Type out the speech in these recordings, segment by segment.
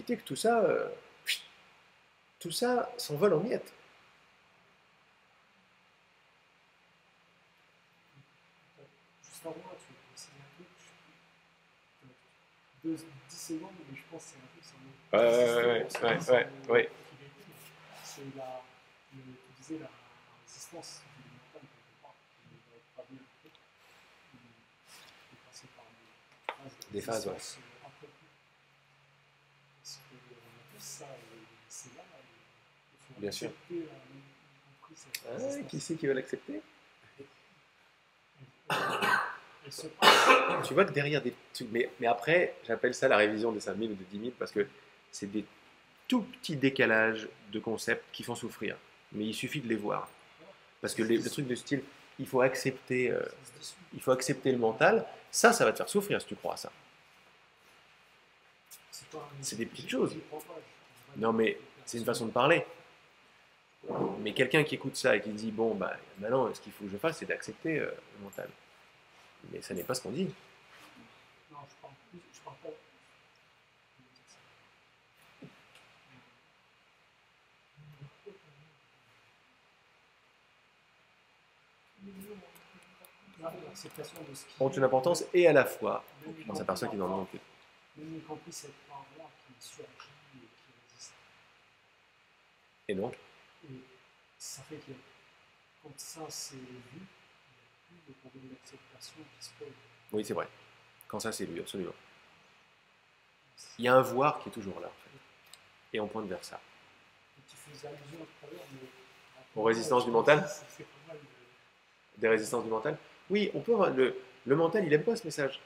éviter que tout ça s'envole en miettes. Juste avant, là, tu as précisé un truc, 10 secondes, mais je pense que c'est un peu ça. Ouais, Résistance, ouais, c'est ouais, ouais. c'est tu disais la résistance du mental quelque part, qui ne va pas bien après, de passer par des phases de Des phases, ouais. résistance après coup. Parce qu'on a tous ça, c'est là, il faut Bien sûr. accepter, y compris cette Ah, qui résistance. c'est qui va l'accepter? Elle se passe. Tu vois que derrière des... Mais après, j'appelle ça la révision des 5000 ou des 10 000 parce que c'est des tout petits décalages de concepts qui font souffrir. Mais il suffit de les voir. Parce que le truc de style, il faut accepter, Ça se dissout. il faut accepter le mental, ça va te faire souffrir si tu crois à ça. C'est des petites choses. J'y crois pas. Non, mais c'est une façon de parler. Mais quelqu'un qui écoute ça et qui dit, bon, bah, maintenant, ce qu'il faut que je fasse, c'est d'accepter le mental. Mais ça n'est pas ce qu'on dit. Non, je parle pas. L'acceptation de ce qui Ont une importance et à la fois même y dans sa compris personne qui n'en manque. même y compris cette part-là qui surgit et qui résiste. Et donc, Et ça fait que quand ça c'est vu, il n'y a plus de problème d'acceptation qui se pose. oui, c'est vrai. Quand ça, c'est lui, absolument. Il y a un voir qui est toujours là, en fait. Et on pointe vers ça. Et tu faisais allusion tout à l'heure, mais Aux résistances du mental? c'est pas mal de. Des résistances du mental? Oui, on peut. Le mental, il n'aime pas ce message.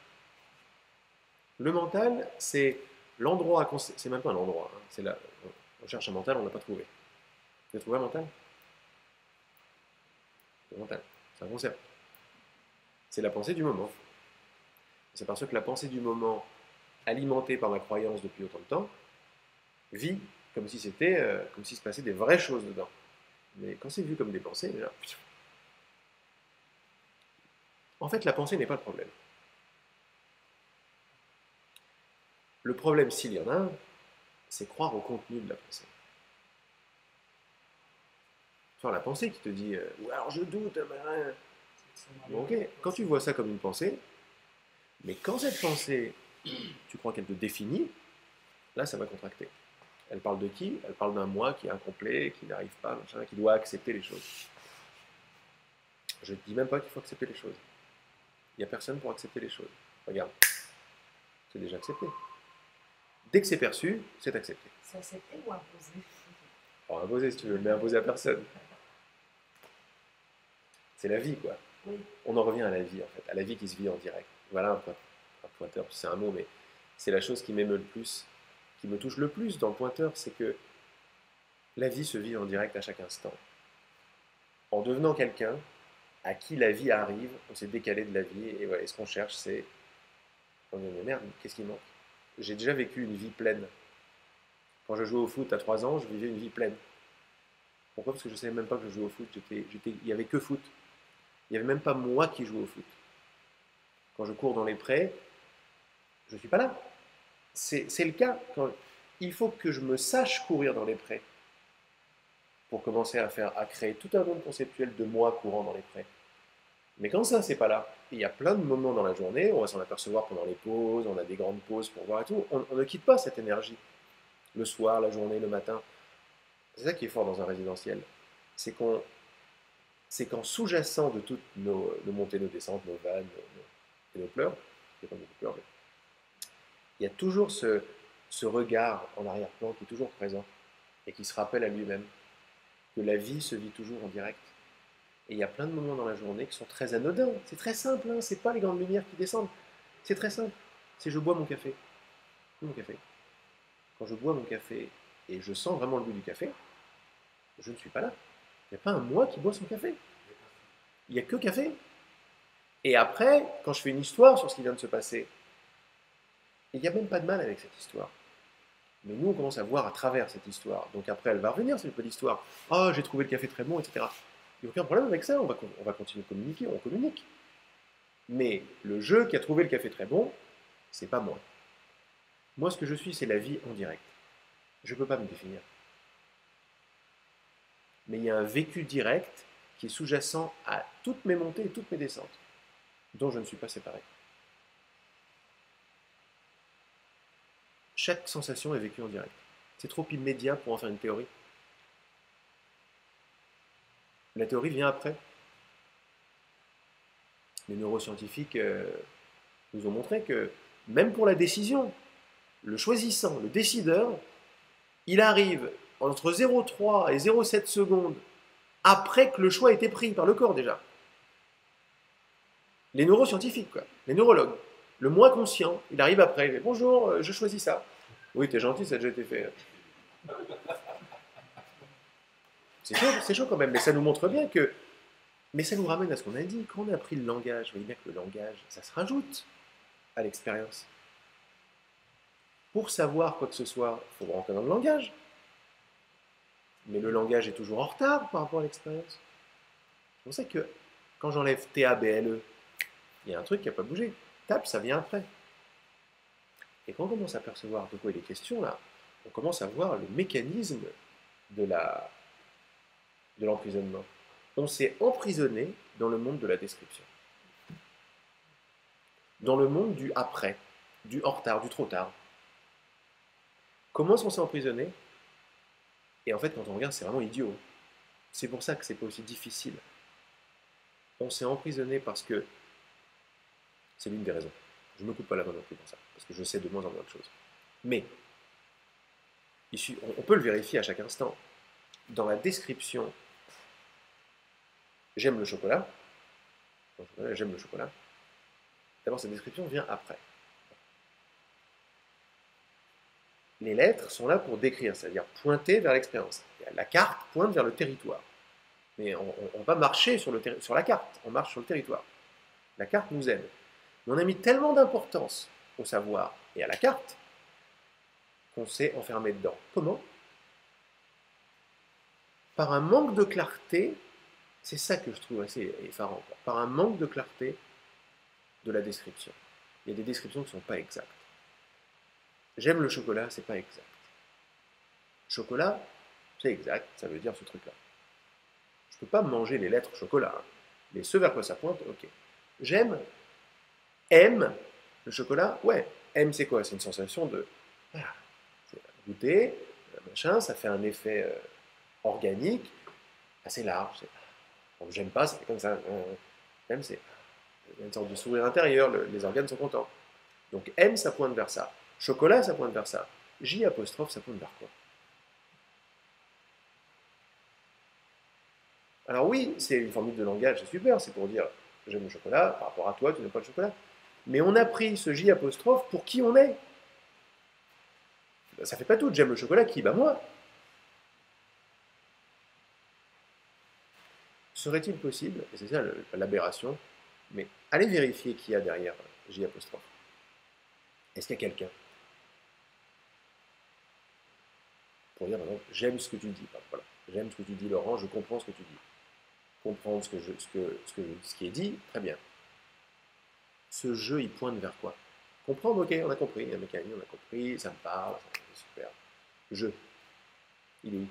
Le mental, c'est l'endroit. C'est même pas un endroit. Hein. C'est là. On cherche un mental, on ne l'a pas trouvé. Vous avez trouvé un mental? Le mental, c'est un concept. C'est la pensée du moment. On s'aperçoit que la pensée du moment, alimentée par ma croyance depuis autant de temps, vit comme si c'était, comme s'il se passait des vraies choses dedans. Mais quand c'est vu comme des pensées, là, en fait, la pensée n'est pas le problème. Le problème, s'il y en a un, c'est croire au contenu de la pensée. Sur la pensée qui te dit ou alors je doute, bon, ok, quand tu vois ça comme une pensée, mais quand cette pensée, tu crois qu'elle te définit, là ça va contracter. Elle parle de qui? Elle parle d'un moi qui est incomplet, qui n'arrive pas, machin, qui doit accepter les choses. Je ne dis même pas qu'il faut accepter les choses. Il n'y a personne pour accepter les choses. Regarde, c'est déjà accepté. Dès que c'est perçu, c'est accepté. C'est accepté ou imposé? Alors imposer si tu veux, mais imposer à personne. C'est la vie, quoi. Oui. On en revient à la vie, en fait, à la vie qui se vit en direct. Voilà un pointeur, c'est un mot, mais c'est la chose qui m'émeut le plus, qui me touche le plus dans le pointeur, c'est que la vie se vit en direct à chaque instant. En devenant quelqu'un à qui la vie arrive, on s'est décalé de la vie, et ouais, ce qu'on cherche, c'est... On dit, mais merde, qu'est-ce qui manque? J'ai déjà vécu une vie pleine. Quand je jouais au foot à 3 ans, je vivais une vie pleine. Pourquoi? Parce que je ne savais même pas que je jouais au foot. Il n'y avait que foot. Il n'y avait même pas moi qui jouais au foot. Quand je cours dans les prés, je ne suis pas là. C'est le cas. Il faut que je me sache courir dans les prés pour commencer à créer tout un monde conceptuel de moi courant dans les prés. Mais quand ça, c'est pas là, il y a plein de moments dans la journée, on va s'en apercevoir pendant les pauses, on a des grandes pauses pour voir et tout, on ne quitte pas cette énergie. Le soir, la journée, le matin. C'est ça qui est fort dans un résidentiel. C'est qu'en sous-jacent de toutes nos montées, nos descentes, nos vannes et nos pleurs, il y a toujours ce regard en arrière-plan qui est toujours présent et qui se rappelle à lui-même que la vie se vit toujours en direct. Et il y a plein de moments dans la journée qui sont très anodins. C'est très simple, hein, c'est pas les grandes lumières qui descendent. C'est très simple. C'est je bois mon café. Mon café. Quand je bois mon café et je sens vraiment le goût du café, je ne suis pas là. Il n'y a pas un moi qui boit son café. Il n'y a que café. Et après, quand je fais une histoire sur ce qui vient de se passer, il n'y a même pas de mal avec cette histoire. Mais nous, on commence à voir à travers cette histoire. Donc après, elle va revenir, cette petite histoire. Ah, j'ai trouvé le café très bon, etc. Il n'y a aucun problème avec ça, on va continuer de communiquer, on communique. Mais le jeu qui a trouvé le café très bon, c'est pas moi. Moi, ce que je suis, c'est la vie en direct. je ne peux pas me définir. Mais il y a un vécu direct qui est sous-jacent à toutes mes montées et toutes mes descentes, dont je ne suis pas séparé. Chaque sensation est vécue en direct. C'est trop immédiat pour en faire une théorie. La théorie vient après. Les neuroscientifiques nous ont montré que même pour la décision, le choisissant, le décideur, il arrive entre 0,3 et 0,7 secondes après que le choix ait été pris par le corps déjà. Les neuroscientifiques, quoi, les neurologues. Le moi conscient, il arrive après. Il dit, bonjour, je choisis ça. Oui, t'es gentil, ça a déjà été fait. C'est chaud quand même, mais ça nous montre bien que. Mais ça nous ramène à ce qu'on a dit. Quand on a appris le langage, vous voyez bien que le langage, ça se rajoute à l'expérience. Pour savoir quoi que ce soit, il faut rentrer dans le langage. Mais le langage est toujours en retard par rapport à l'expérience. C'est pour ça que quand j'enlève TABLE, il y a un truc qui n'a pas bougé. TAP, ça vient après. Et quand on commence à percevoir de quoi il est question, là, on commence à voir le mécanisme de l'emprisonnement. On s'est emprisonné dans le monde de la description. Dans le monde du après, du en retard, du trop tard. Comment est-ce qu'on s'est emprisonné? Et en fait, quand on regarde, c'est vraiment idiot. C'est pour ça que c'est pas aussi difficile. On s'est emprisonné parce que c'est l'une des raisons. Je ne me coupe pas la main non plus pour ça, parce que je sais de moins en moins de choses. Mais, on peut le vérifier à chaque instant. Dans la description, j'aime le chocolat, j'aime le chocolat, d'abord cette description vient après. Les lettres sont là pour décrire, c'est-à-dire pointer vers l'expérience. La carte pointe vers le territoire. Mais on va marcher sur la carte, on marche sur le territoire. La carte nous aide. Mais on a mis tellement d'importance au savoir et à la carte qu'on s'est enfermé dedans. Comment? Par un manque de clarté, c'est ça que je trouve assez effarant, par un manque de clarté de la description. Il y a des descriptions qui ne sont pas exactes. J'aime le chocolat, c'est pas exact. Chocolat, c'est exact, ça veut dire ce truc-là. Je ne peux pas manger les lettres chocolat, hein. Mais ce vers quoi ça pointe, ok. J'aime, aime le chocolat, ouais. Aime, c'est quoi? C'est une sensation de goûter, machin, ça fait un effet organique assez large. Donc j'aime pas, c'est comme ça. Aime, c'est une sorte de sourire intérieur, les organes sont contents. Donc aime, ça pointe vers ça. Chocolat, ça pointe vers ça. J apostrophe, ça pointe vers quoi? Alors oui, c'est une formule de langage, c'est super, c'est pour dire j'aime le chocolat, par rapport à toi, tu n'aimes pas le chocolat. Mais on a pris ce J apostrophe pour qui on est. Ça fait pas tout, j'aime le chocolat, qui? Bah moi. Serait-il possible, et c'est ça l'aberration, mais allez vérifier qui y a derrière J apostrophe. Est-ce qu'il y a quelqu'un pour dire, j'aime ce que tu dis. Voilà. J'aime ce que tu dis, Laurent, je comprends ce que tu dis. Comprendre ce qui est dit, très bien. Ce jeu, il pointe vers quoi? Comprendre, ok, on a compris, il y a un mécanisme, on a compris, ça me parle, c'est super. Jeu, il est où?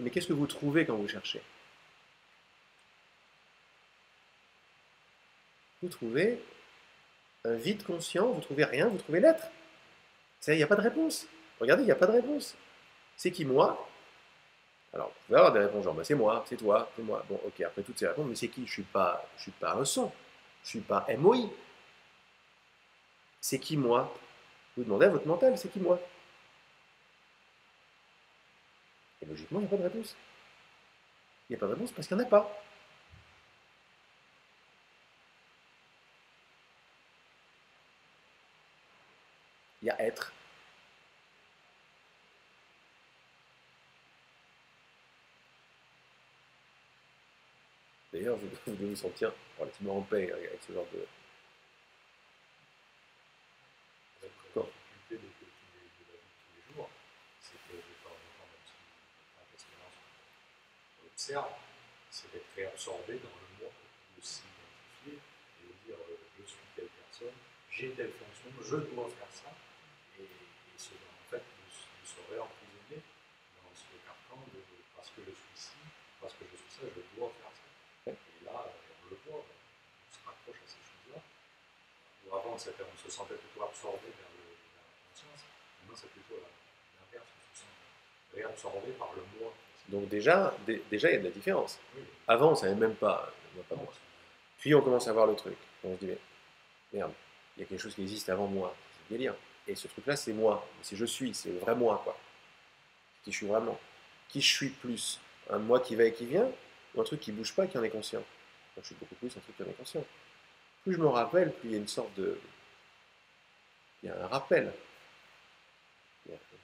Mais qu'est-ce que vous trouvez quand vous cherchez? Vous trouvez un vide conscient, vous trouvez rien, vous trouvez l'être. Il n'y a pas de réponse. Regardez, il n'y a pas de réponse. C'est qui, moi? Alors, vous pouvez avoir des réponses genre, bah, c'est moi, c'est toi, c'est moi. Bon, ok, après toutes ces réponses, mais c'est qui? Je suis pas un son. Je suis pas MOI. C'est qui, moi? Vous demandez à votre mental, c'est qui, moi? Et logiquement, il n'y a pas de réponse. Il n'y a pas de réponse parce qu'il n'y en a pas. Il y a être. D'ailleurs, vous devez vous sentir relativement en paix avec ce genre de. La difficulté de la vie de tous les jours, c'est que de temps en temps, même si on l'expérience on observe, c'est d'être réabsorbé dans le monde, de s'identifier et de dire je suis telle personne, j'ai telle fonction, je dois faire ça, et en fait, de se réemprisonner dans ce carcan de parce que je suis ci, parce que je suis ça, je dois faire ça. Et là, on le voit, on se rapproche à ces choses-là. Où avant, on se sentait plutôt absorbé vers la conscience, maintenant c'est plutôt l'inverse, on se sent réabsorbé par le moi. Donc déjà, déjà, il y a de la différence. Oui. Avant, on ne savait même pas, moi. Puis on commence à voir le truc. On se dit, mais merde, il y a quelque chose qui existe avant moi. C'est délire. Et ce truc-là, c'est moi. C'est je suis, c'est le vrai moi, quoi. Qui je suis vraiment. Qui je suis plus. Un moi qui va et qui vient, ou un truc qui bouge pas et qui en est conscient. Moi, je suis beaucoup plus un truc qui en est conscient. Plus je me rappelle, plus il y a une sorte de... Il y a un rappel.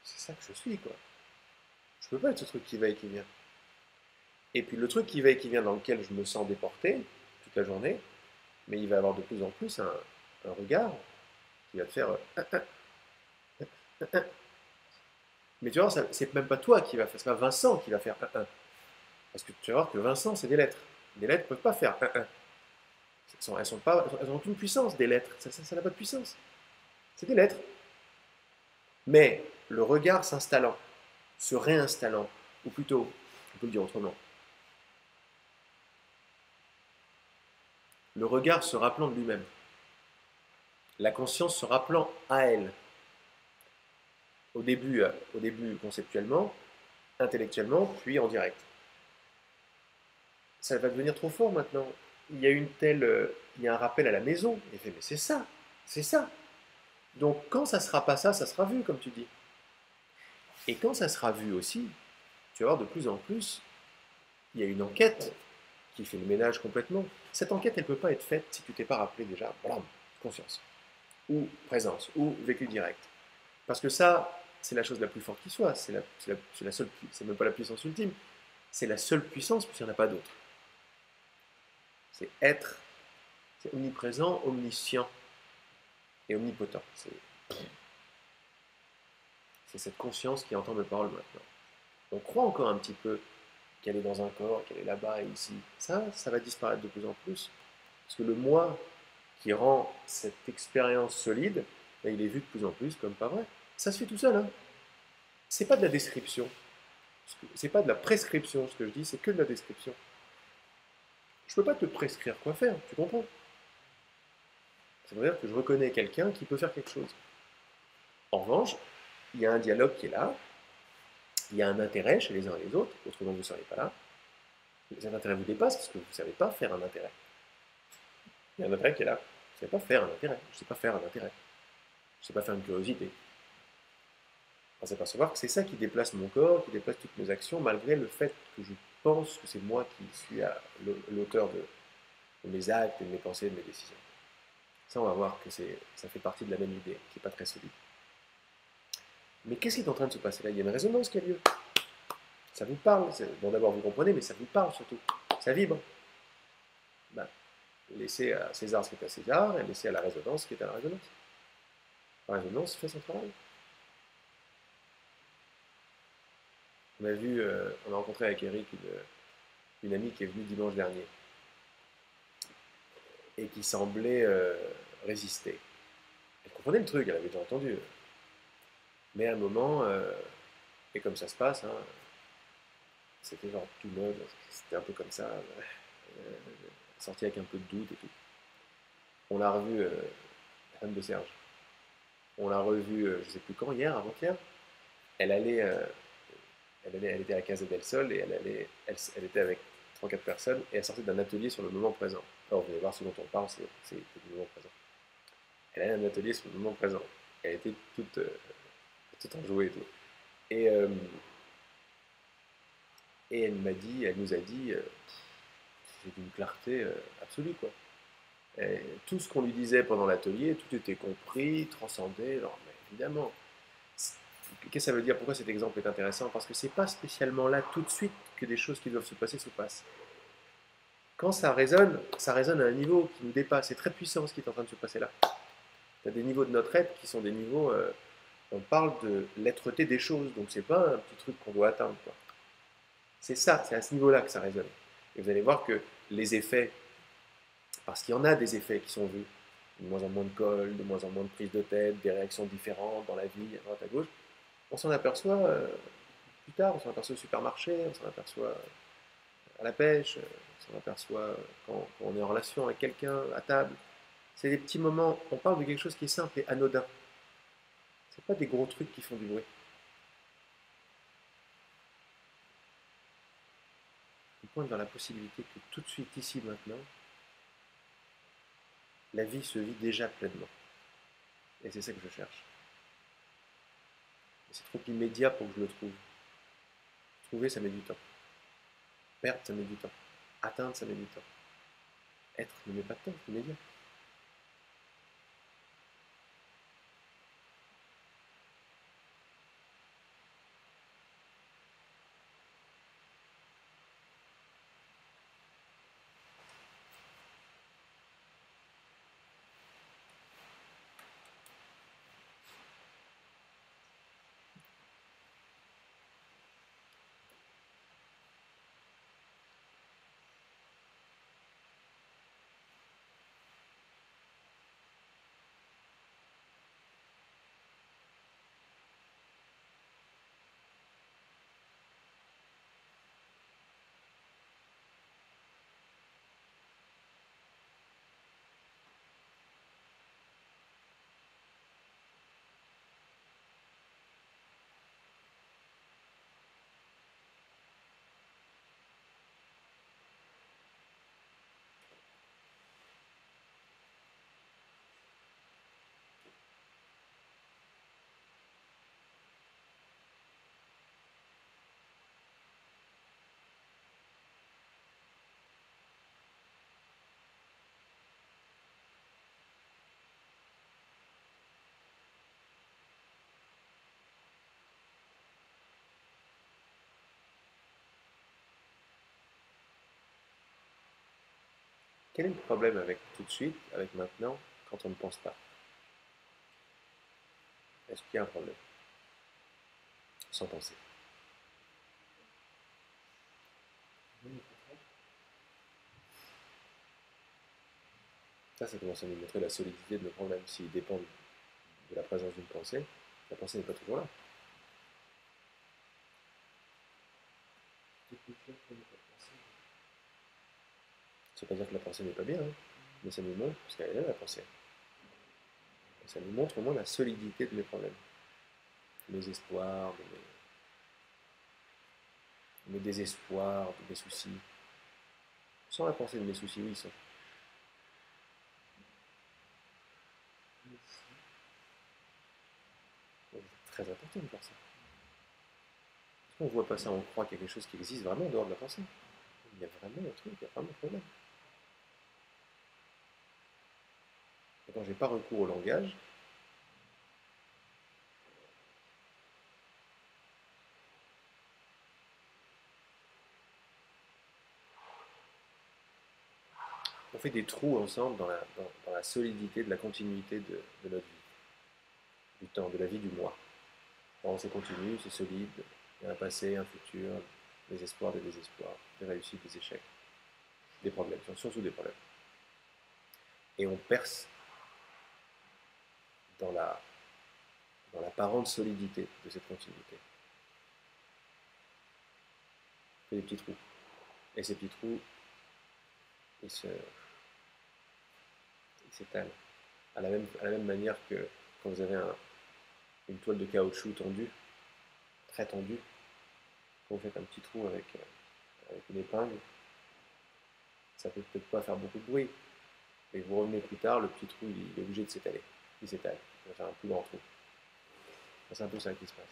C'est ça que je suis, quoi. Je peux pas être ce truc qui va et qui vient. Et puis le truc qui va et qui vient dans lequel je me sens déporté toute la journée, mais il va avoir de plus en plus un regard qui va te faire mais tu vois, c'est même pas toi qui va faire, c'est pas Vincent qui va faire parce que tu vas voir que Vincent c'est des lettres. Des lettres ne peuvent pas faire elles n'ont aucune puissance des lettres, ça n'a pas de puissance. C'est des lettres. Mais le regard s'installant, se réinstallant, ou plutôt, on peut le dire autrement, le regard se rappelant de lui-même, la conscience se rappelant à elle. Au début conceptuellement, intellectuellement, puis en direct. Ça va devenir trop fort maintenant. Il y a il y a un rappel à la maison. Il fait, mais c'est ça, c'est ça. Donc quand ça sera pas ça, ça sera vu, comme tu dis. Et quand ça sera vu aussi, tu vas voir de plus en plus, il y a une enquête qui fait le ménage complètement. Cette enquête, elle ne peut pas être faite si tu t'es pas rappelé déjà, blam, conscience, ou présence, ou vécu direct. Parce que ça, c'est la chose la plus forte qui soit. C'est la seule, c'est même pas la puissance ultime. C'est la seule puissance puisqu'il n'y en a pas d'autre. C'est être, c'est omniprésent, omniscient et omnipotent. C'est cette conscience qui entend mes paroles maintenant. On croit encore un petit peu qu'elle est dans un corps, qu'elle est là-bas et ici. Ça va disparaître de plus en plus. Parce que le moi qui rend cette expérience solide, ben, il est vu de plus en plus comme pas vrai. Ça se fait tout seul. Hein. C'est pas de la description. C'est pas de la prescription, ce que je dis, c'est que de la description. Je peux pas te prescrire quoi faire, tu comprends? Ça veut dire que je reconnais quelqu'un qui peut faire quelque chose. En revanche, il y a un dialogue qui est là, il y a un intérêt chez les uns et les autres, autrement vous ne seriez pas là. Cet intérêt vous dépasse parce que vous ne savez pas faire un intérêt. Il y a un intérêt qui est là. Je ne sais pas faire un intérêt. Je ne sais pas faire un intérêt. Je ne sais pas faire une curiosité. On va s'apercevoir que c'est ça qui déplace mon corps, qui déplace toutes mes actions, malgré le fait que je pense que c'est moi qui suis à l'auteur de mes actes, et de mes pensées, de mes décisions. Ça, on va voir que ça fait partie de la même idée, qui n'est pas très solide. Mais qu'est-ce qui est en train de se passer là? Il y a une résonance qui a lieu. Ça vous parle. Bon, d'abord, vous comprenez, mais ça vous parle surtout. Ça vibre. Ben, laissez à César ce qui est à César, et laissez à la résonance ce qui est à la résonance. La résonance fait son travail. On a rencontré avec Eric une amie qui est venue dimanche dernier et qui semblait résister. Elle comprenait le truc, elle avait déjà entendu. Mais à un moment, et comme ça se passe, hein, c'était genre tout mode, c'était un peu comme ça, sorti avec un peu de doute et tout. On l'a revu, la femme de Serge. On l'a revu, je ne sais plus quand, hier, avant-hier. Elle était à Casa del Sol et elle était avec 3-4 personnes et elle sortait d'un atelier sur le moment présent. Alors vous allez voir ce dont on parle, c'est du moment présent. Elle allait à un atelier sur le moment présent. Elle était toute enjouée et tout. Et elle nous a dit, c'est d'une clarté absolue quoi. Et tout ce qu'on lui disait pendant l'atelier, tout était compris, transcendé. Alors, mais évidemment. Qu'est-ce que ça veut dire? Pourquoi cet exemple est intéressant? Parce que c'est pas spécialement là tout de suite que des choses qui doivent se passer se passent. Quand ça résonne à un niveau qui nous dépasse. C'est très puissant ce qui est en train de se passer là. Il y a des niveaux de notre être qui sont des niveaux. On parle de l'être-té des choses, donc c'est pas un petit truc qu'on doit atteindre. Quoi. C'est ça, c'est à ce niveau-là que ça résonne. Et vous allez voir que les effets, parce qu'il y en a des effets qui sont vus, de moins en moins de colle, de moins en moins de prise de tête, des réactions différentes dans la vie, à droite, à gauche. On s'en aperçoit plus tard, on s'en aperçoit au supermarché, on s'en aperçoit à la pêche, on s'en aperçoit quand on est en relation avec quelqu'un, à table. C'est des petits moments, on parle de quelque chose qui est simple et anodin. C'est pas des gros trucs qui font du bruit. On pointe vers la possibilité que tout de suite, ici, maintenant, la vie se vit déjà pleinement. Et c'est ça que je cherche. C'est trop immédiat pour que je le trouve. Trouver, ça met du temps. Perdre, ça met du temps. Atteindre, ça met du temps. Être ne met pas de temps, c'est immédiat. Quel est le problème avec tout de suite, avec maintenant, quand on ne pense pas? Est-ce qu'il y a un problème? Sans penser. Ça commence à nous montrer la solidité de nos problèmes. S'ils dépendent de la présence d'une pensée, la pensée n'est pas toujours là. Ça ne veut pas dire que la pensée n'est pas bien, hein, mais ça nous montre, parce qu'elle est là la pensée. Et ça nous montre au moins la solidité de mes problèmes, de mes espoirs, de mes désespoirs, de mes soucis. Sans la pensée de mes soucis, oui, ils sont. C'est très important de faire ça. Parce qu'on ne voit pas ça, on croit qu'il y a quelque chose qui existe vraiment en dehors de la pensée. Il y a vraiment un truc, il y a vraiment un problème. Et quand je n'ai pas recours au langage, on fait des trous ensemble dans la solidité de la continuité de notre vie, du temps, de la vie du moi. Alors c'est continu, c'est solide, il y a un passé, un futur, des espoirs, des désespoirs, des réussites, des échecs, des problèmes, surtout des problèmes. Et on perce dans l'apparente solidité de cette continuité. On fait des petits trous. Et ces petits trous, ils s'étalent à la même manière que quand vous avez une toile de caoutchouc tendue, très tendue, quand vous faites un petit trou avec une épingle, ça peut peut-être pas faire beaucoup de bruit, et vous revenez plus tard, le petit trou il est obligé de s'étaler. Il s'étale, il va faire un plus grand trou. C'est un peu ça qui se passe.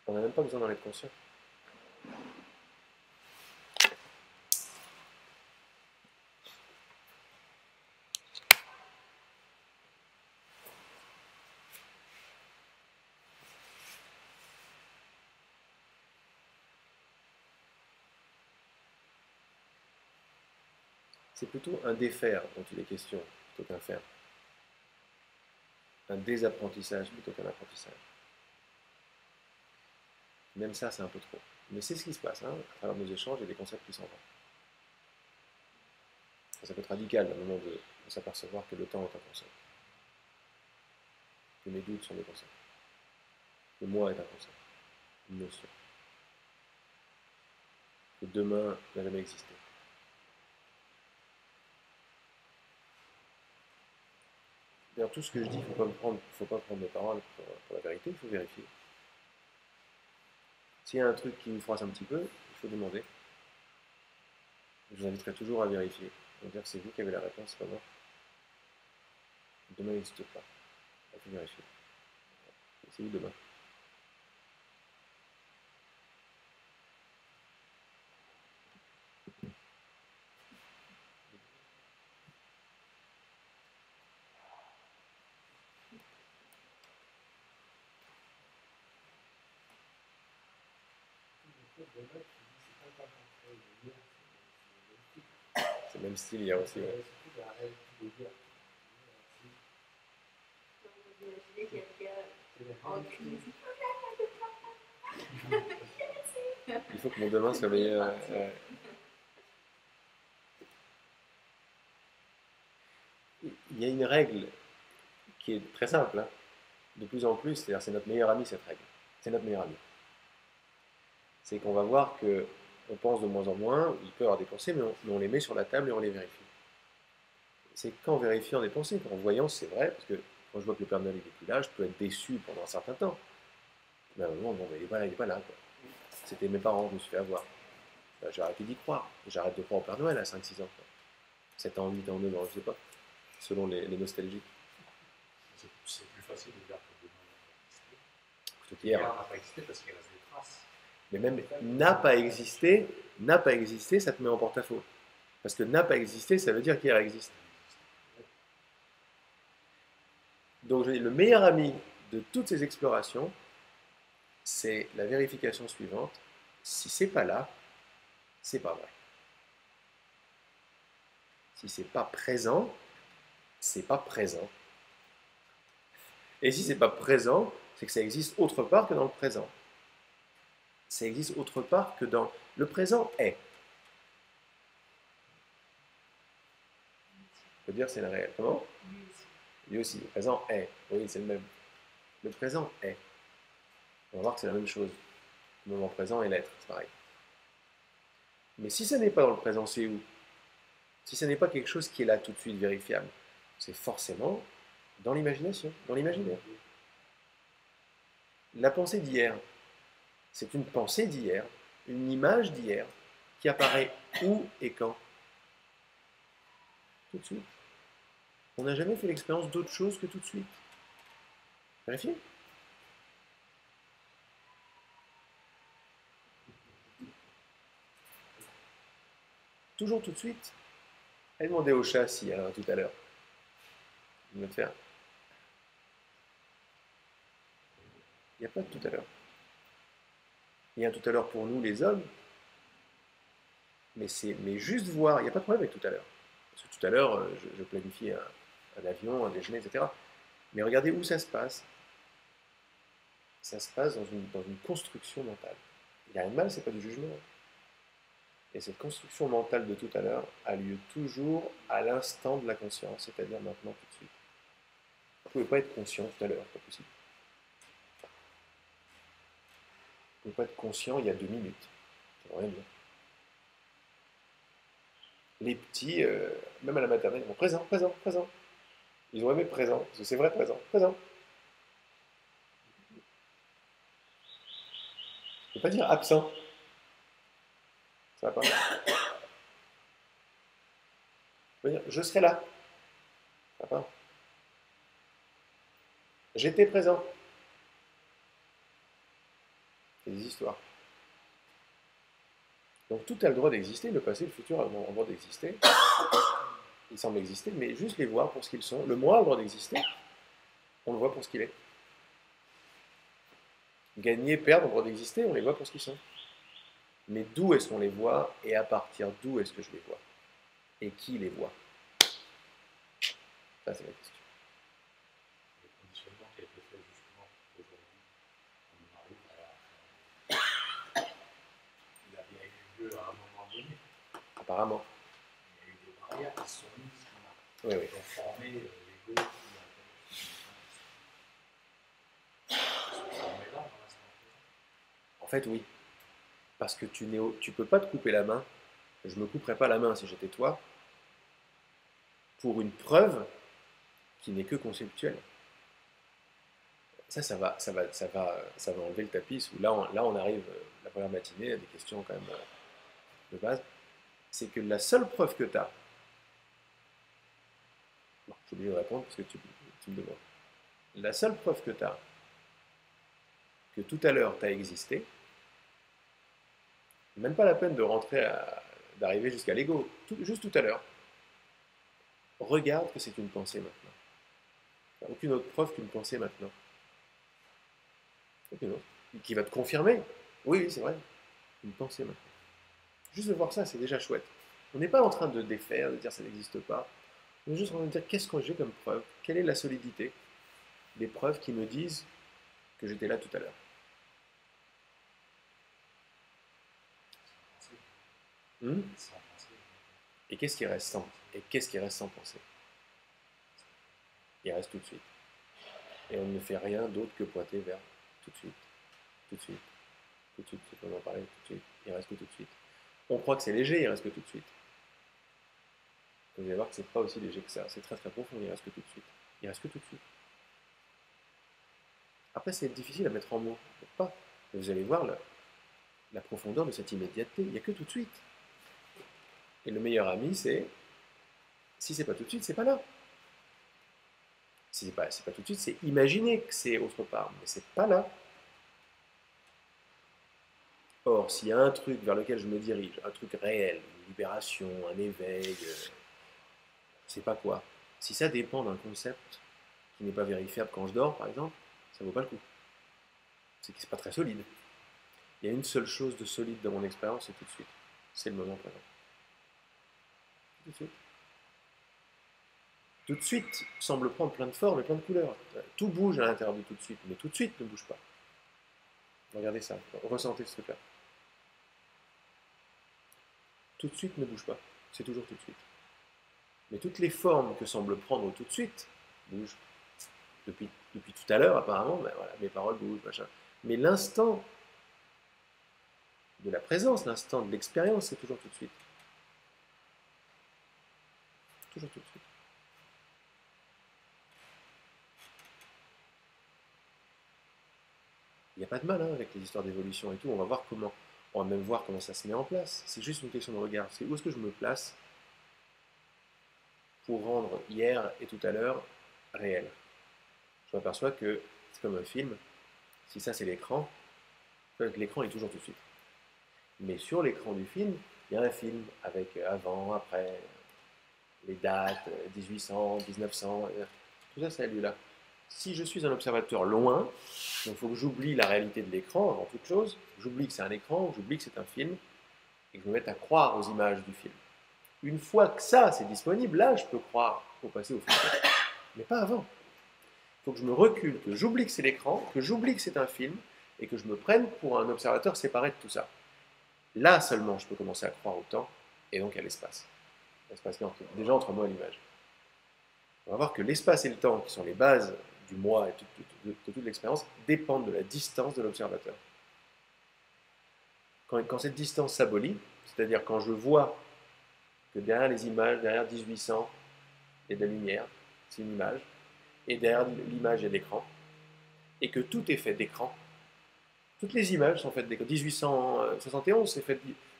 On n'a même pas besoin d'en être conscient. C'est plutôt un défaire dont il est question, plutôt qu'un faire. Un désapprentissage plutôt qu'un apprentissage. Même ça, c'est un peu trop. Mais c'est ce qui se passe, hein, à travers nos échanges, il y a des concepts qui s'en vont. Ça peut être radical à un moment de s'apercevoir que le temps est un concept, que mes doutes sont des concepts, que moi est un concept, une notion, que demain n'a jamais existé. D'ailleurs, tout ce que je dis, il ne faut pas prendre mes paroles pour la vérité, il faut vérifier. S'il y a un truc qui vous froisse un petit peu, il faut demander. Je vous inviterai toujours à vérifier. On va dire que c'est vous qui avez la réponse, pas moi. Demain n'existe pas. Il faut vérifier. C'est où demain? C'est le même style, il y a aussi. Ouais. Il faut que mon demain soit meilleur. Il y a une règle qui est très simple, hein. De plus en plus, c'est-à-dire c'est notre meilleur ami cette règle. C'est notre meilleur ami. C'est qu'on va voir que on pense de moins en moins, il peut y avoir des pensées, mais on les met sur la table et on les vérifie. C'est qu'en vérifiant des pensées, qu'en voyant, c'est vrai, parce que quand je vois que le Père Noël n'est plus là, je peux être déçu pendant un certain temps. Mais à un moment, bon, mais il n'est pas là, quoi. C'était mes parents, je me suis fait avoir. J'ai arrêté d'y croire. J'arrête de croire au Père Noël à 5-6 ans. Quoi. 7 ans, 8 ans, 9 ans, je sais pas, selon les nostalgies. C'est plus facile de dire que demain n'a Plutôt qu'hier. n'a pas existé parce qu'il reste des traces. Mais même n'a pas existé, ça te met en porte-à-faux. Parce que n'a pas existé, ça veut dire qu'hier existe. Donc je dis, le meilleur ami de toutes ces explorations, c'est la vérification suivante. Si c'est pas là, c'est pas vrai. Si c'est pas présent, c'est pas présent. Et si c'est pas présent, c'est que ça existe autre part que dans le présent. Ça existe autre part que dans le présent est. On peut dire c'est le réel. Comment? Lui aussi, le présent est. Oui, c'est le même. Le présent est. On va voir que c'est la même chose. Le moment présent et l'être, c'est pareil. Mais si ce n'est pas dans le présent, c'est où? Si ce n'est pas quelque chose qui est là tout de suite vérifiable, c'est forcément dans l'imagination, dans l'imaginaire. La pensée d'hier, c'est une pensée d'hier, une image d'hier, qui apparaît où et quand? Tout de suite. On n'a jamais fait l'expérience d'autre chose que tout de suite. Vérifiez. Toujours tout de suite. Allez demander au chat si tout à l'heure. Il va te faire. Il n'y a pas de tout à l'heure. Il y a un tout à l'heure pour nous les hommes, mais juste voir, il n'y a pas de problème avec tout à l'heure. Parce que tout à l'heure, je planifie un avion, un déjeuner, etc. Mais regardez où ça se passe. Ça se passe dans une construction mentale. Il n'y a rien de mal, ce n'est pas du jugement. Et cette construction mentale de tout à l'heure a lieu toujours à l'instant de la conscience, c'est-à-dire maintenant tout de suite. Vous ne pouvez pas être conscient tout à l'heure, pas possible. Vous ne pouvez pas être conscient il y a 2 minutes. Ça veut rien dire. Les petits, même à la maternelle, ils vont présent, présent, présent. Ils ont aimé présent, parce que c'est vrai, présent, présent. Je ne peux pas dire absent. Ça va pas. Je peux dire je serai là. Ça va pas. J'étais présent. C'est des histoires. Donc tout a le droit d'exister, le passé, le futur ont le droit d'exister. Ils semblent exister, mais juste les voir pour ce qu'ils sont. Le moi a le droit d'exister, on le voit pour ce qu'il est. Gagner, perdre ont le droit d'exister, on les voit pour ce qu'ils sont. Mais d'où est-ce qu'on les voit et à partir d'où est-ce que je les vois? Et qui les voit? Ça, c'est la question. Le conditionnement qui a été fait justement aujourd'hui, on arrive à. Il a bien eu lieu à un moment donné. Apparemment. Il y a eu des barrières qui se sont mises Oui, oui. qui ont formé l'ego qui sont formés là dans l'instant présent. En fait, oui. Parce que tu peux pas te couper la main. Je me couperais pas la main si j'étais toi, pour une preuve qui n'est que conceptuelle. Ça va enlever le tapis. Là, on arrive, la première matinée, à des questions quand même de base. C'est que la seule preuve que tu as, bon, j'ai oublié de répondre parce que tu me demandes. La seule preuve que tu as, que tout à l'heure tu as existé, même pas la peine de d'arriver jusqu'à l'ego, juste tout à l'heure. Regarde que c'est une pensée maintenant. Il n'y a aucune autre preuve qu'une pensée maintenant. Aucune autre. Qui va te confirmer. Oui, c'est vrai. Une pensée maintenant. Juste de voir ça, c'est déjà chouette. On n'est pas en train de défaire, de dire ça n'existe pas. On est juste en train de dire qu'est-ce que j'ai comme preuve, quelle est la solidité des preuves qui me disent que j'étais là tout à l'heure. Sans penser. Et qu'est-ce qui reste sans penser? Il reste tout de suite. Et on ne fait rien d'autre que pointer vers tout de suite, tout de suite, tout de suite. C'est comme on en parlait, tout de suite. Il reste que tout de suite. On croit que c'est léger, il reste que tout de suite. Vous allez voir que c'est pas aussi léger que ça. C'est très très profond, il reste que tout de suite. Il reste que tout de suite. Après, c'est difficile à mettre en mots. Pas. Mais vous allez voir la profondeur de cette immédiateté. Il n'y a que tout de suite. Et le meilleur ami, c'est si c'est pas tout de suite, c'est pas là. Si c'est pas tout de suite, c'est imaginer que c'est autre part, mais c'est pas là. Or, s'il y a un truc vers lequel je me dirige, un truc réel, une libération, un éveil, c'est pas quoi. Si ça dépend d'un concept qui n'est pas vérifiable quand je dors, par exemple, ça vaut pas le coup. C'est que c'est pas très solide. Il y a une seule chose de solide dans mon expérience, c'est tout de suite. C'est le moment présent. Tout de suite. Tout de suite semble prendre plein de formes et plein de couleurs. Tout bouge à l'intérieur de tout de suite, mais tout de suite ne bouge pas. Regardez ça, ressentez ce truc-là. Tout de suite ne bouge pas, c'est toujours tout de suite. Mais toutes les formes que semble prendre tout de suite bougent. Depuis tout à l'heure, apparemment, ben voilà, mes paroles bougent, machin. Mais l'instant de la présence, l'instant de l'expérience, c'est toujours tout de suite. Toujours tout de suite. Il n'y a pas de mal avec les histoires d'évolution et tout. On va même voir comment ça se met en place. C'est juste une question de regard. C'est où est-ce que je me place pour rendre hier et tout à l'heure réel. Je m'aperçois que c'est comme un film. Si ça c'est l'écran est toujours tout de suite. Mais sur l'écran du film, il y a un film avec avant, après, les dates, 1800, 1900, tout ça, ça a lieu là. Si je suis un observateur loin, donc il faut que j'oublie la réalité de l'écran avant toute chose, j'oublie que c'est un écran, j'oublie que c'est un film, et que je me mette à croire aux images du film. Une fois que ça, c'est disponible, là, je peux croire au passé, au futur. Mais pas avant. Il faut que je me recule, que j'oublie que c'est l'écran, que j'oublie que c'est un film, et que je me prenne pour un observateur séparé de tout ça. Là seulement, je peux commencer à croire au temps, et donc à l'espace. L'espace déjà entre moi et l'image. On va voir que l'espace et le temps, qui sont les bases du moi et de toute l'expérience, dépendent de la distance de l'observateur. Quand cette distance s'abolit, c'est-à-dire quand je vois que derrière les images, derrière 1800, il y a de la lumière, c'est une image, et derrière l'image, il y a l'écran, et que tout est fait d'écran. Toutes les images sont faites d'écran. 1871,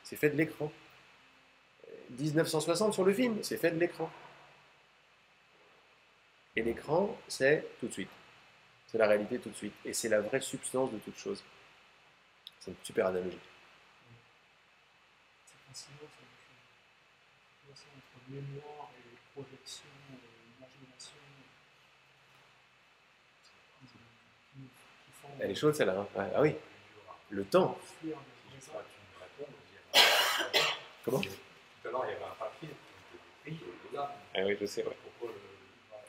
c'est fait de l'écran. 1960 sur le film, c'est fait de l'écran. Et l'écran, c'est tout de suite. C'est la réalité tout de suite. Et c'est la vraie substance de toute chose. C'est une super analogie. C'est fascinant, ça, entre mémoire et projection, imagination, qui font Elle est chaude celle-là. Hein. Ah oui, le temps. fuir les Ça, présents. tu me réponds, dire, Comment? tout à l'heure, il y avait un papier, donc au-delà. Ah oui, je sais, ouais. Pourquoi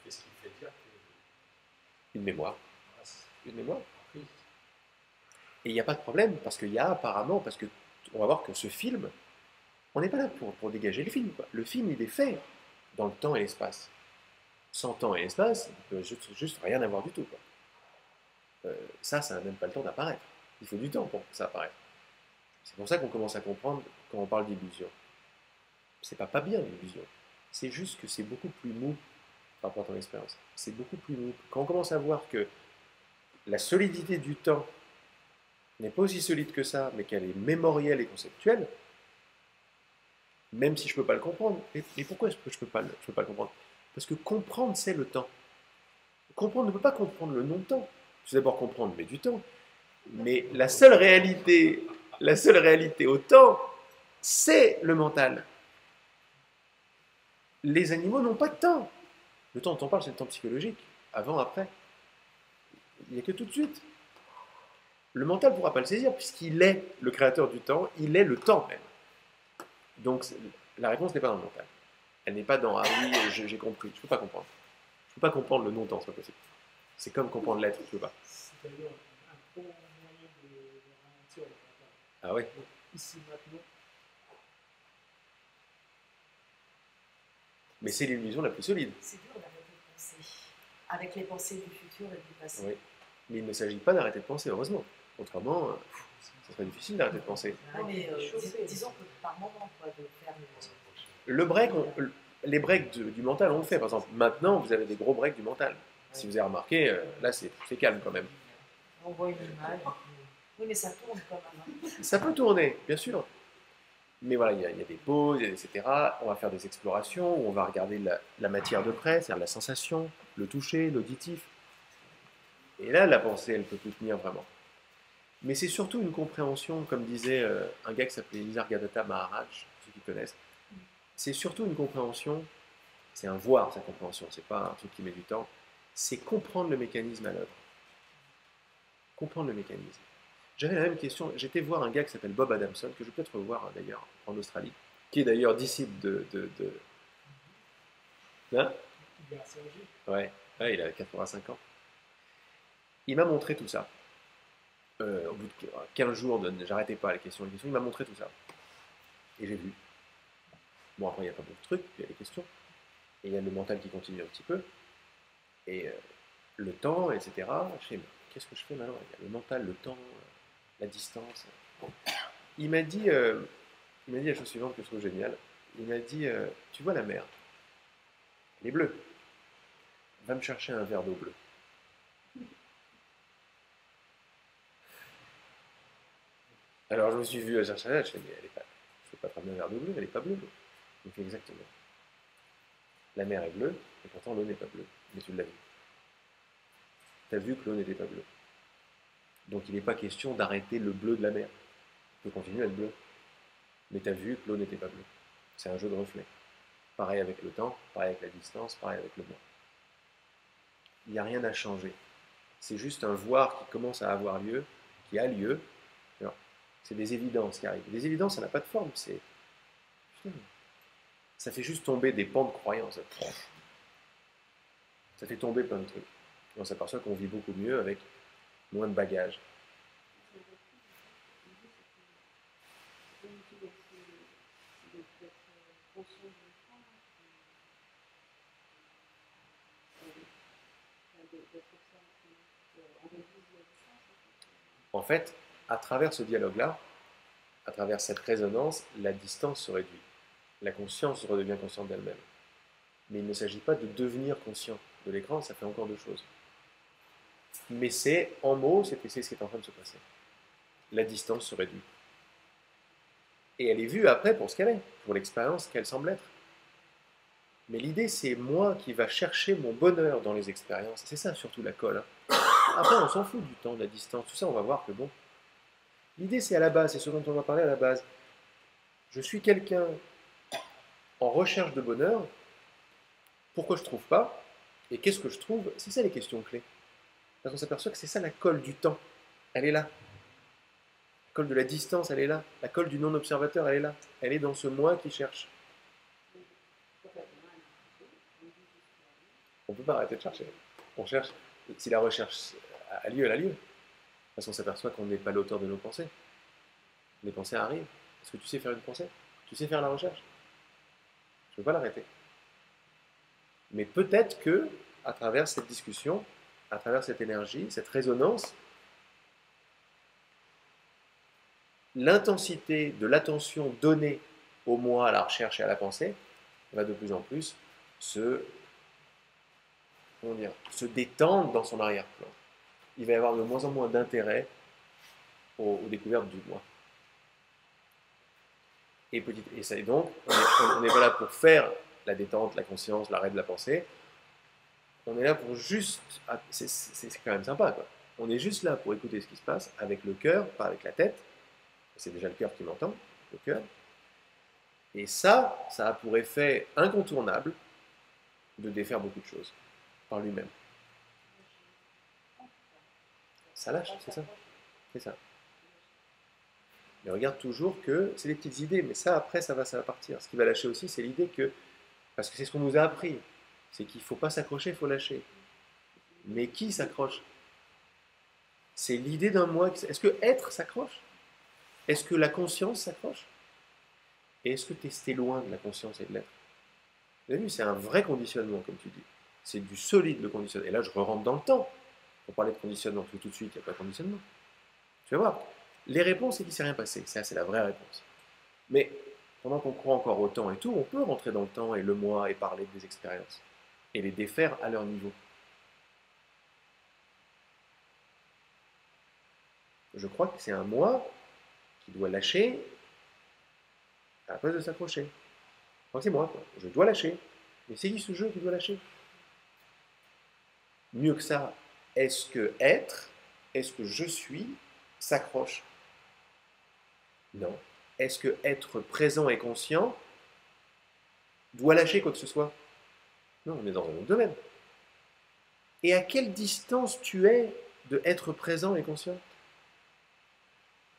qu'est-ce qui fait dire que Une mémoire. voilà, c'est Une mémoire. pris. Et il n'y a pas de problème, parce qu'il y a apparemment, on va voir que ce film, on n'est pas là pour dégager le film. Quoi. Le film, il est fait. dans le temps et l'espace. Sans temps et l'espace, il peut juste rien avoir du tout, quoi. Ça n'a même pas le temps d'apparaître. Il faut du temps pour que ça apparaisse. C'est pour ça qu'on commence à comprendre quand on parle d'illusion. C'est pas bien l'illusion. C'est juste que c'est beaucoup plus mou par rapport à ton expérience. C'est beaucoup plus mou. Quand on commence à voir que la solidité du temps n'est pas aussi solide que ça, mais qu'elle est mémorielle et conceptuelle, même si je ne peux pas le comprendre. Et pourquoi je ne peux pas le comprendre? Parce que comprendre, c'est le temps. Comprendre ne peut pas comprendre le non-temps. Il faut d'abord comprendre, mais du temps. Mais la seule réalité au temps, c'est le mental. Les animaux n'ont pas de temps. Le temps dont on parle, c'est le temps psychologique. Avant, après. Il n'y a que tout de suite. Le mental ne pourra pas le saisir puisqu'il est le créateur du temps, il est le temps même. Donc la réponse n'est pas dans le mental. Elle n'est pas dans ah oui, j'ai compris. Je ne peux pas comprendre. Je ne peux pas comprendre le non-temps, c'est pas possible. C'est comme comprendre l'être, je ne peux pas. C'est d'ailleurs un bon moyen de ralentir le mental. Ah oui. Donc, ici, maintenant, Mais c'est l'illusion la plus solide. C'est dur d'arrêter de penser. Avec les pensées du futur et du passé. Oui. Mais il ne s'agit pas d'arrêter de penser, heureusement. Autrement, ça serait difficile d'arrêter de penser. Non, mais disons que par moment, quoi, de faire Le break, les breaks du mental, on le fait. Par exemple, maintenant, vous avez des gros breaks du mental. Si vous avez remarqué, là, c'est calme quand même. On voit une image. Oui, mais ça tourne quand même. Hein. Ça peut tourner, bien sûr. Mais voilà, il y a des pauses, etc. On va faire des explorations, où on va regarder la matière de près, c'est-à-dire la sensation, le toucher, l'auditif. Et là, la pensée, elle ne peut plus tenir vraiment. Mais c'est surtout une compréhension, comme disait un gars qui s'appelait Nisargadatta Maharaj, ceux qui connaissent. C'est surtout une compréhension, c'est un voir sa compréhension, c'est pas un truc qui met du temps, c'est comprendre le mécanisme à l'œuvre. Comprendre le mécanisme. J'avais la même question, j'étais voir un gars qui s'appelle Bob Adamson, que je vais peut-être revoir d'ailleurs en Australie, qui est d'ailleurs disciple de... Hein? il est assez âgé. Ouais, il a 85 ans. Il m'a montré tout ça. Au bout de 15 jours, j'arrêtais pas les questions, il m'a montré tout ça. Et j'ai vu. Bon, après, il n'y a pas beaucoup de trucs, puis il y a les questions. Et il y a le mental qui continue un petit peu. Et le temps, etc. Je sais, qu'est-ce que je fais maintenant? Il y a le mental, le temps, la distance. Bon. Il m'a dit la chose suivante que je trouve géniale. Il m'a dit, tu vois la mer, elle est bleue. Va me chercher un verre d'eau bleue. Alors je me suis vu à chercher là, je fais, mais elle est pas, je fais pas très bien un verre d'eau bleue, elle n'est pas bleue. Il me fait exactement. La mer est bleue, et pourtant l'eau n'est pas bleue. Mais tu l'as vu. Tu as vu que l'eau n'était pas bleue. Donc il n'est pas question d'arrêter le bleu de la mer. Il peut continuer à être bleu. Mais tu as vu que l'eau n'était pas bleue. C'est un jeu de reflets. Pareil avec le temps, pareil avec la distance, pareil avec le moi. Il n'y a rien à changer. C'est juste un voir qui commence à avoir lieu, qui a lieu. C'est des évidences qui arrivent. Les évidences, ça n'a pas de forme. Ça fait juste tomber des pans de croyance. Ça fait tomber plein de trucs. Et on s'aperçoit qu'on vit beaucoup mieux avec moins de bagages. En fait, à travers ce dialogue-là, à travers cette résonance, la distance se réduit. La conscience redevient consciente d'elle-même. Mais il ne s'agit pas de devenir conscient de l'écran, ça fait encore deux choses. Mais c'est, en mots, c'est ce qui est en train de se passer. La distance se réduit. Et elle est vue après pour ce qu'elle est, pour l'expérience qu'elle semble être. Mais l'idée, c'est moi qui va chercher mon bonheur dans les expériences. C'est ça surtout la colle. Après, on s'en fout du temps, de la distance, tout ça, on va voir que bon. L'idée, c'est à la base, c'est ce dont on va parler à la base. Je suis quelqu'un en recherche de bonheur. Pourquoi je ne trouve pas? Et qu'est-ce que je trouve? C'est ça les questions clés. Parce qu'on s'aperçoit que c'est ça la colle du temps. Elle est là. La colle de la distance, elle est là. La colle du non-observateur, elle est là. Elle est dans ce moi qui cherche. On ne peut pas arrêter de chercher. On cherche. Si la recherche a lieu, elle a lieu. Parce qu'on s'aperçoit qu'on n'est pas l'auteur de nos pensées. Les pensées arrivent. Est-ce que tu sais faire une pensée? Tu sais faire la recherche? Je ne peux pas l'arrêter. Mais peut-être que, à travers cette discussion, à travers cette énergie, cette résonance, l'intensité de l'attention donnée au moi, à la recherche et à la pensée va de plus en plus se détendre dans son arrière-plan. Il va y avoir de moins en moins d'intérêt aux découvertes du moi. Et donc, on n'est pas là pour faire la détente, la conscience, l'arrêt de la pensée. On est là pour juste... C'est quand même sympa, quoi. On est juste là pour écouter ce qui se passe avec le cœur, pas avec la tête. C'est déjà le cœur qui m'entend, le cœur. Et ça a pour effet incontournable de défaire beaucoup de choses par lui-même. Ça lâche, c'est ça. C'est ça. Mais regarde toujours que c'est des petites idées, mais ça, après, ça va partir. Ce qui va lâcher aussi, c'est l'idée que, parce que c'est ce qu'on nous a appris, c'est qu'il ne faut pas s'accrocher, il faut lâcher. Mais qui s'accroche? C'est l'idée d'un moi. Est-ce que être s'accroche? Est-ce que la conscience s'accroche? Et est-ce que tu es loin de la conscience et de l'être? Vous avez vu, c'est un vrai conditionnement, comme tu dis. C'est du solide, le conditionnement. Et là, je rentre dans le temps. Pour parler de conditionnement, parce que tout de suite, il n'y a pas de conditionnement. Tu vas voir. Les réponses, c'est qu'il ne s'est rien passé. Ça, c'est la vraie réponse. Mais pendant qu'on croit encore au temps et tout, on peut rentrer dans le temps et le moi et parler des expériences. Et les défaire à leur niveau. Je crois que c'est un moi qui doit lâcher à la place de s'accrocher. C'est moi, quoi. Je dois lâcher. Mais c'est qui ce jeu qui doit lâcher? Mieux que ça, est-ce que être, est-ce que je suis, s'accroche? Non. Est-ce que être présent et conscient doit lâcher quoi que ce soit? Non, on est dans un autre domaine. Et à quelle distance tu es de être présent et conscient?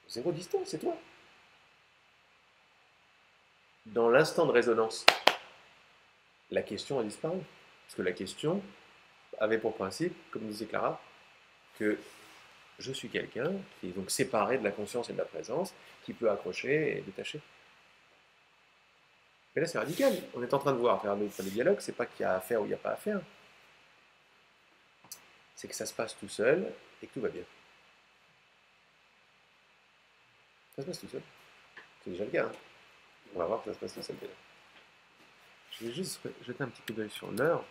Zéro distance, c'est toi. Dans l'instant de résonance, la question a disparu. Parce que la question avait pour principe, comme disait Clara, que je suis quelqu'un qui est donc séparé de la conscience et de la présence, qui peut accrocher et détacher. Mais là, c'est radical. On est en train de voir, faire le dialogue, c'est pas qu'il y a à faire ou il n'y a pas à faire. C'est que ça se passe tout seul et que tout va bien. Ça se passe tout seul. C'est déjà le cas. Hein. On va voir que ça se passe tout seul déjà. Je vais juste jeter un petit coup d'œil sur l'heure.